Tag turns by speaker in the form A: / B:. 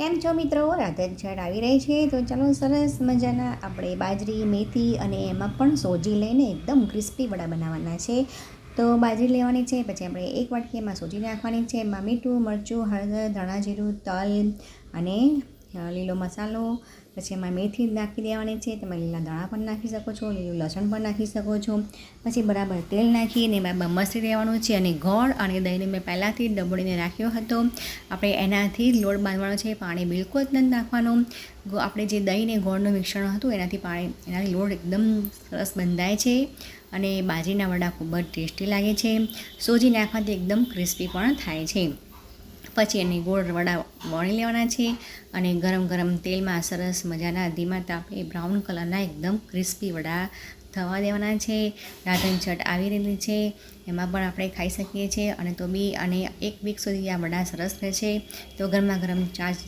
A: કેમ છો મિત્રો? રાધન છઠ આવી રહી છે તો ચાલો સરસ મજાના આપણે બાજરી મેથી અને એમાં પણ સોજી લઈને એકદમ ક્રિસ્પી વડા બનાવવાના છે. તો બાજરી લેવાની છે, પછી આપણે એક વાટકી એમાં સોજી નાખવાની છે. એમાં મીઠું, મરચું, હળદર, ધાણા જીરું, તલ અને લીલો મસાલો, પછી એમાં મેથી નાખી દેવાની છે. તમે લીલા દાણા પણ નાખી શકો છો, લીલું લસણ પણ નાખી શકો છો. પછી બરાબર તેલ નાખીને એમાં મસળી દેવાનું છે. અને ગોળ અને દહીંને મેં પહેલાંથી ડબોળીને રાખ્યો હતો. આપણે એનાથી લોટ બાંધવાનો છે. પાણી બિલકુલ જ નથી નાખવાનું. આપણે જે દહીં ને ગોળનું મિશ્રણ હતું એનાથી લોટ એકદમ સરસ બંધાય છે અને બાજરીના વડા ખૂબ જ ટેસ્ટી લાગે છે. સોજી નાખવાથી એકદમ ક્રિસ્પી પણ થાય છે. પછી એને ગોળ વડા વણી લેવાના છે અને ગરમ ગરમ તેલમાં સરસ મજાના ધીમા તાપે બ્રાઉન કલરના એકદમ ક્રિસ્પી વડા થવા દેવાના છે. રાધન છઠ આવી રહેલી છે, એમાં પણ આપણે ખાઈ શકીએ છીએ. અને તો બી અને 1 વીક સુધી આ વડા સરસ રહે છે. તો ગરમા ગરમ ચા